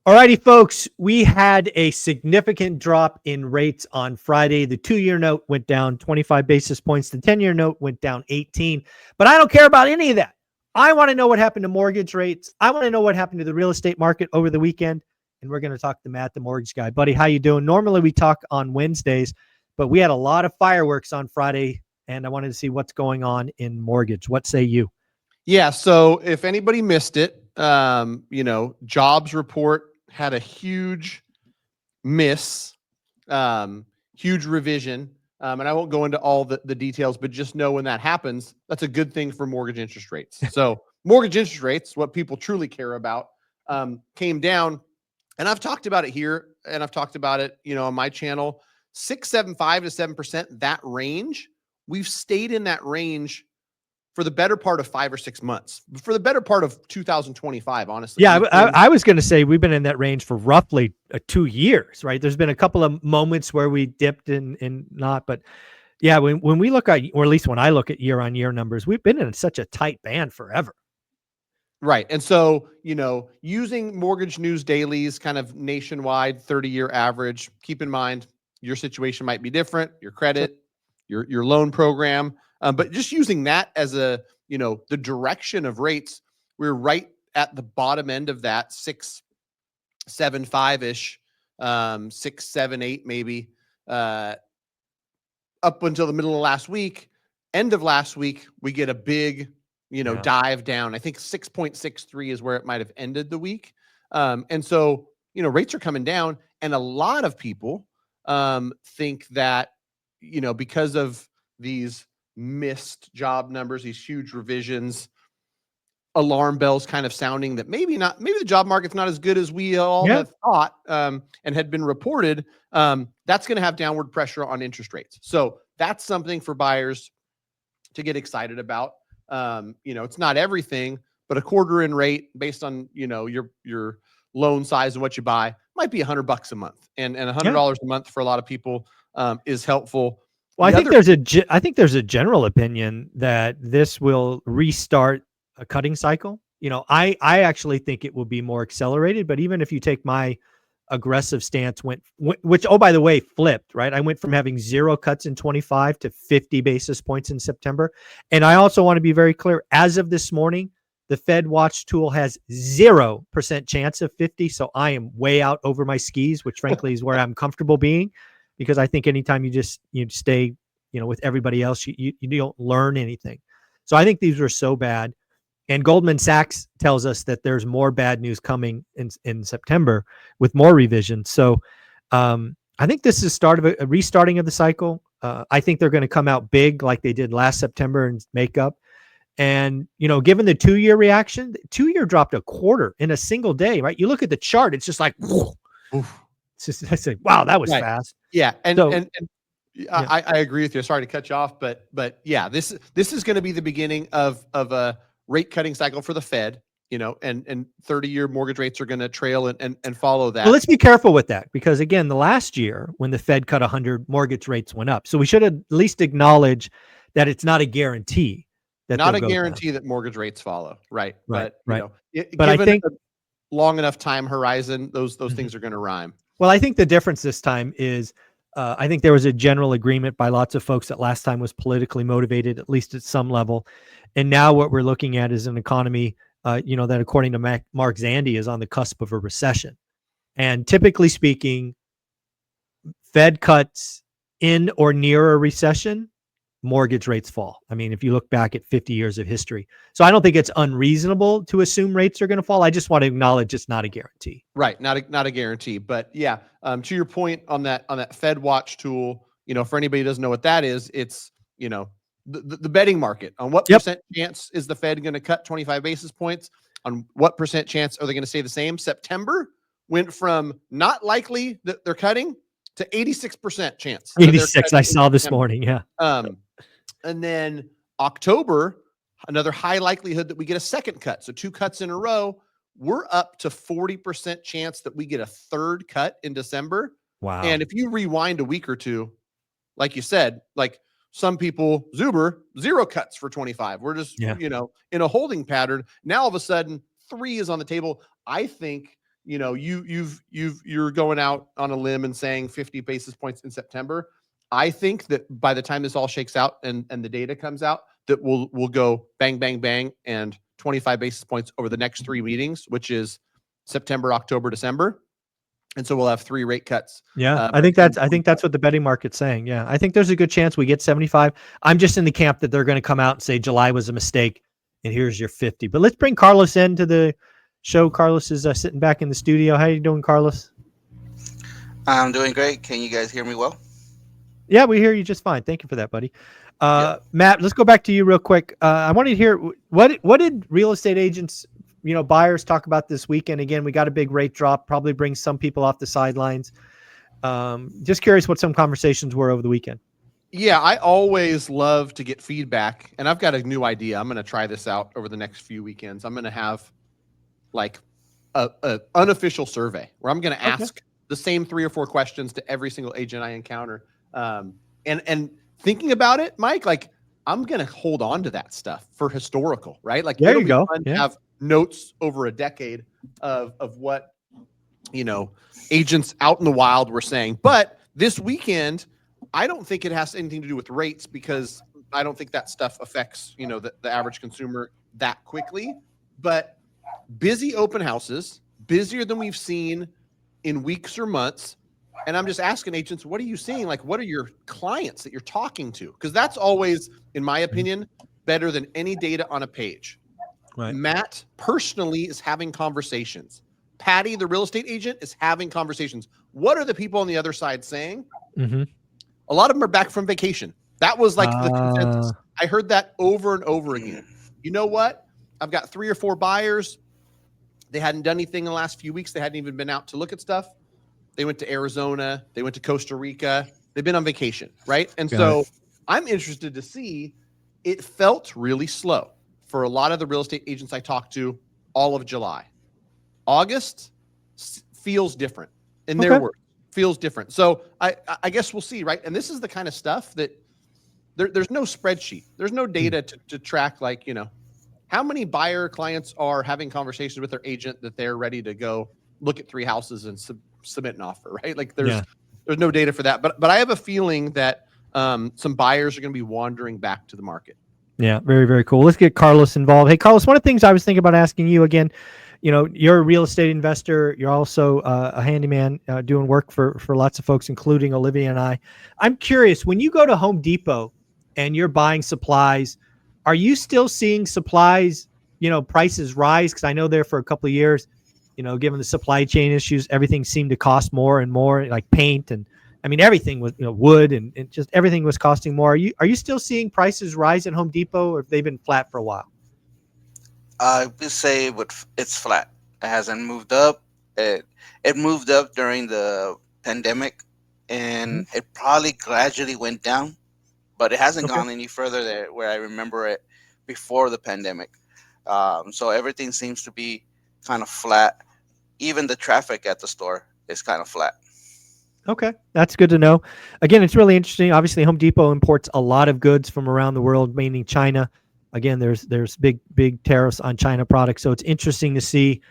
Alrighty, folks, we had a significant drop in rates on Friday. The 2-year note went down 25 basis points. The 10-year note went down 18. But I don't care about any of that. I want to know what happened to mortgage rates. I want to know what happened to the real estate market over the weekend. And we're going to talk to Matt, the mortgage guy. Buddy, how you doing? Normally we talk on Wednesdays, but we had a lot of fireworks on Friday, and I wanted to see what's going on in mortgage. What say you? Yeah. So if anybody missed it, jobs report had a huge miss, huge revision. And I won't go into all the details, but just know when that happens, that's a good thing for mortgage interest rates. So mortgage interest rates, what people truly care about, came down. And I've talked about it here, and I've talked about it, on my channel, 6.75 to 7%, that range. We've stayed in that range for the better part of 5 or 6 months, for the better part of 2025, honestly. Yeah, I was going to say we've been in that range for roughly 2 years, right? There's been a couple of moments where we dipped and not, but yeah, when we look at, or at least when I look at year-on-year numbers, we've been in such a tight band forever. Right. And so, using mortgage news dailies, kind of nationwide 30-year average, keep in mind your situation might be different, your credit, your loan program. But just using that as the direction of rates, we're right at the bottom end of that 6.75-ish, 6.78 maybe, up until the middle of last week. End of last week, we get a big, dive down. I think 6.63 is where it might have ended the week. And so, rates are coming down, and a lot of people think that, because of these missed job numbers, these huge revisions, alarm bells kind of sounding that maybe the job market's not as good as we all have thought and had been reported. That's going to have downward pressure on interest rates. So that's something for buyers to get excited about. It's not everything, but a quarter in rate based on, your loan size and what you buy might be $100 a month, and $100 a month for a lot of people is helpful. Well, I think there's a general opinion that this will restart a cutting cycle. I actually think it will be more accelerated, but even if you take my aggressive stance, which, oh, by the way, flipped, right? I went from having 0 cuts in 25 to 50 basis points in September. And I also want to be very clear, as of this morning, the Fed Watch tool has 0% chance of 50. So I am way out over my skis, which frankly is where I'm comfortable being. Because I think anytime you stay, with everybody else, you don't learn anything. So I think these were so bad. And Goldman Sachs tells us that there's more bad news coming in September with more revisions. So I think this is the start of a restarting of the cycle. I think they're going to come out big like they did last September and make up. And, given the 2-year reaction, the 2-year dropped a quarter in a single day, right? You look at the chart, it's just like, oof. I say, wow, that was fast. Yeah. And I agree with you. Sorry to cut you off, but yeah, this is going to be the beginning of a rate cutting cycle for the Fed, and 30-year mortgage rates are going to trail and follow that. Well, let's be careful with that, because again, the last year when the Fed cut 100, mortgage rates went up. So we should at least acknowledge that it's not a guarantee. Not a guarantee that mortgage rates follow. Right. But I think a long enough time horizon, those things are going to rhyme. Well, I think the difference this time is I think there was a general agreement by lots of folks that last time was politically motivated, at least at some level. And now what we're looking at is an economy, that according to Mark Zandi is on the cusp of a recession. And typically speaking, Fed cuts in or near a recession, mortgage rates fall. I mean, if you look back at 50 years of history. So I don't think it's unreasonable to assume rates are going to fall. I just want to acknowledge it's not a guarantee. Right. Not a guarantee. But yeah, to your point on that Fed Watch tool, for anybody who doesn't know what that is, it's, the betting market on what percent chance is the Fed going to cut 25 basis points, on what percent chance are they going to stay the same. September went from not likely that they're cutting to 86% chance. 86. I saw this morning. Yeah. And then October, another high likelihood that we get a second cut. So 2 cuts in a row. We're up to 40% chance that we get a third cut in December. Wow. And if you rewind a week or two, like you said, like some people, Zuber, 0 cuts for 25. We're just, in a holding pattern. Now all of a sudden 3 is on the table. I think, you're going out on a limb and saying 50 basis points in September. I think that by the time this all shakes out and the data comes out, that we'll go bang, bang, bang, and 25 basis points over the next 3 meetings, which is September, October, December. And so we'll have 3 rate cuts. Yeah, I think that's what the betting market's saying. Yeah, I think there's a good chance we get 75. I'm just in the camp that they're going to come out and say July was a mistake, and here's your 50. But let's bring Carlos into the show. Carlos is sitting back in the studio. How you doing, Carlos? I'm doing great. Can you guys hear me well? Yeah, we hear you just fine. Thank you for that, buddy. Yep. Matt, let's go back to you real quick. I wanted to hear what did real estate agents, buyers talk about this weekend? Again, we got a big rate drop, probably brings some people off the sidelines. Just curious what some conversations were over the weekend. Yeah, I always love to get feedback, and I've got a new idea. I'm going to try this out over the next few weekends. I'm going to have like a unofficial survey where I'm going to ask the same 3 or 4 questions to every single agent I encounter. And thinking about it, Mike, like I'm going to hold on to that stuff for historical, right? Like there you go. Yeah. Have notes over a decade of what, agents out in the wild were saying. But this weekend, I don't think it has anything to do with rates, because I don't think that stuff affects, the average consumer that quickly. But busy open houses, busier than we've seen in weeks or months. And I'm just asking agents, what are you seeing? Like, what are your clients that you're talking to? Because that's always, in my opinion, better than any data on a page. Right. Matt personally is having conversations. Patty, the real estate agent, is having conversations. What are the people on the other side saying? Mm-hmm. A lot of them are back from vacation. That was like the consensus. I heard that over and over again. You know what? I've got 3 or 4 buyers. They hadn't done anything in the last few weeks. They hadn't even been out to look at stuff. They went to Arizona. They went to Costa Rica. They've been on vacation, right? And so I'm interested to see. It felt really slow for a lot of the real estate agents I talked to all of July. August feels different in their words. Feels different. So I guess we'll see, right? And this is the kind of stuff that there's no spreadsheet. There's no data to track, like, how many buyer clients are having conversations with their agent that they're ready to go look at 3 houses and submit an offer, right? Like there's no data for that. But I have a feeling that some buyers are going to be wandering back to the market. Yeah, very, very cool. Let's get Carlos involved. Hey, Carlos, one of the things I was thinking about asking you again, you're a real estate investor. You're also a handyman doing work for lots of folks, including Olivia and I. I'm curious, when you go to Home Depot and you're buying supplies, are you still seeing supplies, prices rise? Because I know there for a couple of years, given the supply chain issues, everything seemed to cost more and more, like paint and everything was, wood and just everything was costing more. Are you still seeing prices rise at Home Depot, or have they been flat for a while? I would say it's flat. It hasn't moved up. It moved up during the pandemic, and it probably gradually went down, but it hasn't gone any further there where I remember it before the pandemic. So everything seems to be kind of flat. Even the traffic at the store is kind of flat. Okay, that's good to know. Again, it's really interesting. Obviously, Home Depot imports a lot of goods from around the world, mainly China. Again, there's big tariffs on China products, so it's interesting to see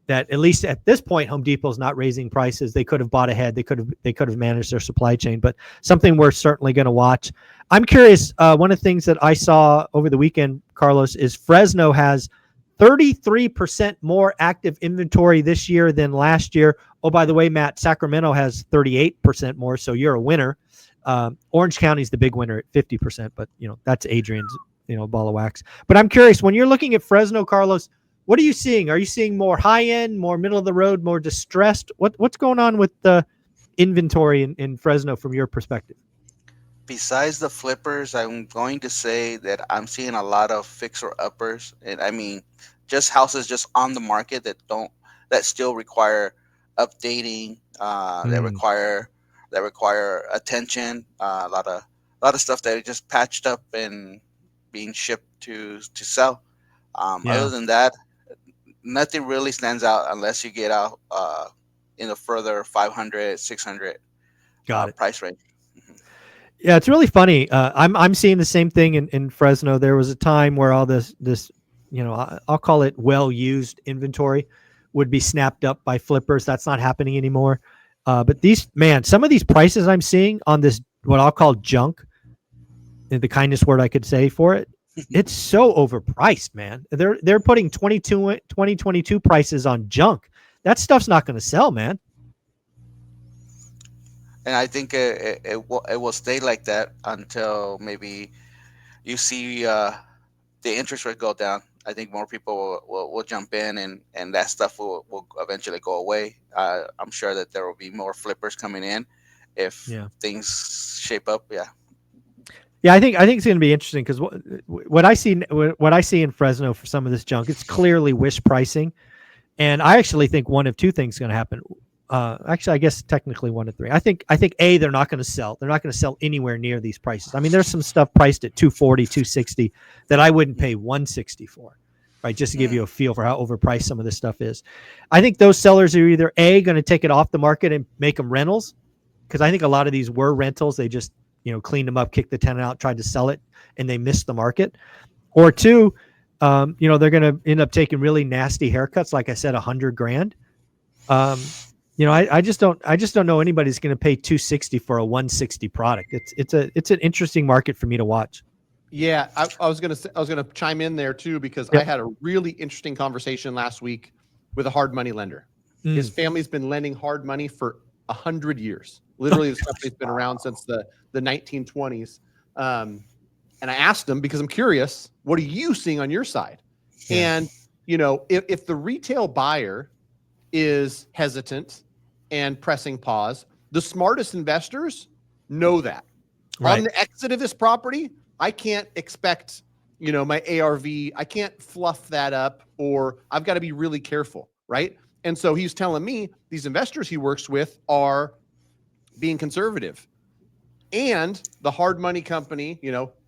that at least at this point, Home Depot's not raising prices. They could have bought ahead. They could have managed their supply chain, but something we're certainly going to watch. I'm curious. One of the things that I saw over the weekend, Carlos, is Fresno has 33% more active inventory this year than last year. Oh, by the way, Matt, Sacramento has 38% more, so you're a winner. Orange County's the big winner at 50%, but that's Adrian's ball of wax. But I'm curious, when you're looking at Fresno, Carlos, what are you seeing? Are you seeing more high end, more middle of the road, more distressed? What's going on with the inventory in Fresno from your perspective? Besides the flippers, I'm going to say that I'm seeing a lot of fixer uppers, and just houses just on the market that still require updating, that require attention. A lot of stuff that are just patched up and being shipped to sell. Other than that, nothing really stands out unless you get out in the further 500, 600 price range. Yeah, it's really funny. I'm seeing the same thing in Fresno. There was a time where all this I'll call it well-used inventory would be snapped up by flippers. That's not happening anymore. But some of these prices I'm seeing on this, what I'll call junk, the kindest word I could say for it, it's so overpriced, man. They're putting 2022 prices on junk. That stuff's not going to sell, man. And I think it will stay like that until maybe you see the interest rate go down. I think more people will jump in, and that stuff will eventually go away. I'm sure that there will be more flippers coming in if things shape up. Yeah. Yeah, I think it's going to be interesting because what I see in Fresno for some of this junk, it's clearly wish pricing, and I actually think one of two things is going to happen. Actually, I guess technically one of three. I think they're not going to sell. They're not going to sell anywhere near these prices. I mean, there's some stuff priced at 240, 260 that I wouldn't pay 160 for, right? Just to give you a feel for how overpriced some of this stuff is. I think those sellers are either going to take it off the market and make them rentals, because I think a lot of these were rentals. They just cleaned them up, kicked the tenant out, tried to sell it, and they missed the market. Or two, they're going to end up taking really nasty haircuts. Like I said, $100,000. I just don't know anybody's going to pay 260 for a 160 product. It's an interesting market for me to watch. Yeah, I was gonna chime in there too, because I had a really interesting conversation last week with a hard money lender. His family's been lending hard money for 100 years. Literally, this company's been around since the 1920s. And I asked him, because I'm curious, what are you seeing on your side? Yeah. And if the retail buyer is hesitant and pressing pause, the smartest investors know that. Right. On the exit of this property, I can't expect, my ARV, I can't fluff that up, or I've got to be really careful, right? And so he's telling me these investors he works with are being conservative. And the hard money company,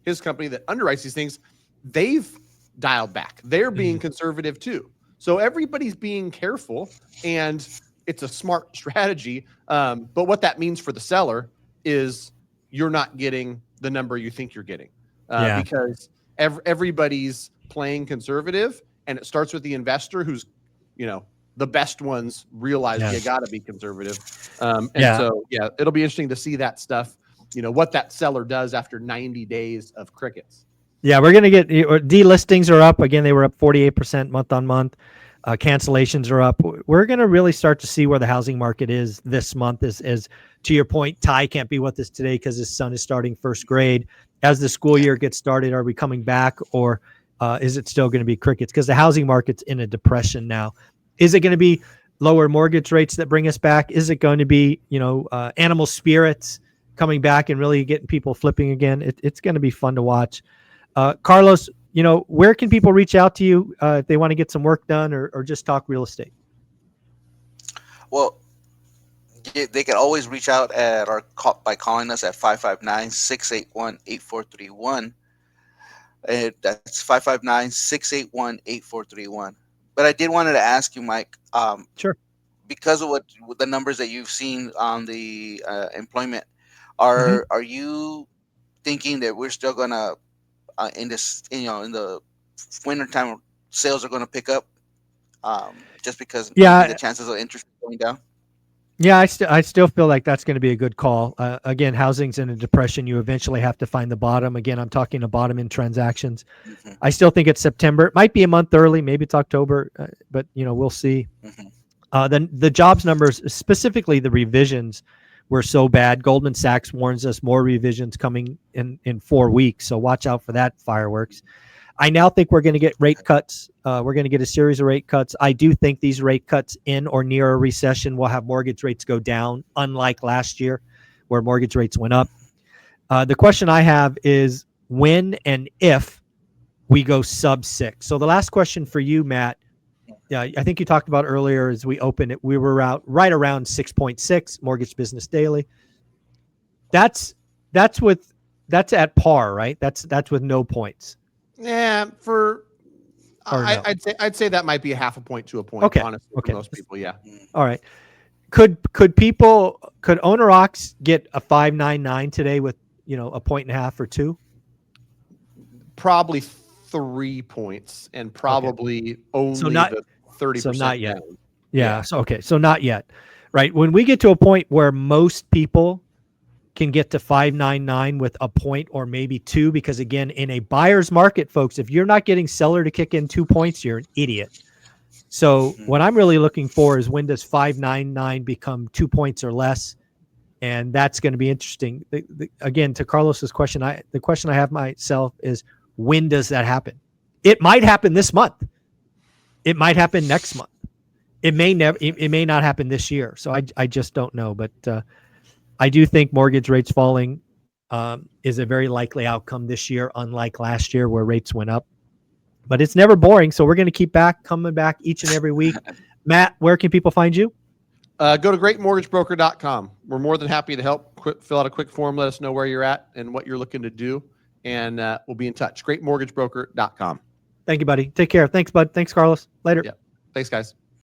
his company that underwrites these things, they've dialed back. They're being conservative too. So everybody's being careful, and it's a smart strategy. But what that means for the seller is you're not getting the number you think you're getting, because everybody's playing conservative, and it starts with the investor who's, the best ones realize you got to be conservative. So, it'll be interesting to see that stuff, what that seller does after 90 days of crickets. Yeah, we're going to get delistings are up. Again, they were up 48% month on month. Cancellations are up. We're going to really start to see where the housing market is this month. As to your point, Ty can't be with us today because his son is starting first grade. As the school year gets started, are we coming back, or is it still going to be crickets? Because the housing market's in a depression now. Is it going to be lower mortgage rates that bring us back? Is it going to be, animal spirits coming back and really getting people flipping again? It's going to be fun to watch. Carlos, where can people reach out to you if they want to get some work done or just talk real estate? Well, they can always reach out by calling us at 559-681-8431. That's 559-681-8431. But I did wanted to ask you, Mike, sure, because of with the numbers that you've seen on the employment, are you thinking that we're still gonna in this, in the wintertime, sales are going to pick up, just because the chances of interest going down? Yeah, I still feel like that's going to be a good call. Again, housing's in a depression. You eventually have to find the bottom. Again, I'm talking a bottom in transactions. I still think it's September. It might be a month early. Maybe it's October, but we'll see. Then the jobs numbers, specifically the revisions, were so bad. Goldman Sachs warns us more revisions coming in 4 weeks. So watch out for that fireworks. I now think we're going to get rate cuts. We're going to get a series of rate cuts. I do think these rate cuts in or near a recession will have mortgage rates go down, unlike last year where mortgage rates went up. The question I have is when and if we go sub 6. So the last question for you, Matt, I think you talked about earlier as we opened it, we were right around 6.6 Mortgage Business Daily. That's at par, right? That's with no points. Yeah, I'd say that might be a half a point to a point. Okay. Honestly, for most people, yeah. All right. Could Owner Ox get a 5.99 today with a point and a half or 2? Probably 3 points, and probably only the 30%. So not yet. Down. Yeah. So, okay. So not yet, right? When we get to a point where most people can get to 599 with a point or maybe two, because again, in a buyer's market, folks, if you're not getting seller to kick in 2 points, you're an idiot. So Mhm. what I'm really looking for is, when does 599 become 2 points or less? And that's going to be interesting. Again, to Carlos's question, the question I have myself is, when does that happen? It might happen this month. It might happen next month. It may never. It may not happen this year. So I just don't know. But I do think mortgage rates falling is a very likely outcome this year, unlike last year where rates went up. But it's never boring, so we're going to keep coming back each and every week. Matt, where can people find you? Go to greatmortgagebroker.com. We're more than happy to help. Fill out a quick form. Let us know where you're at and what you're looking to do, and we'll be in touch. Greatmortgagebroker.com. Thank you, buddy. Take care. Thanks, bud. Thanks, Carlos. Later. Yeah. Thanks, guys.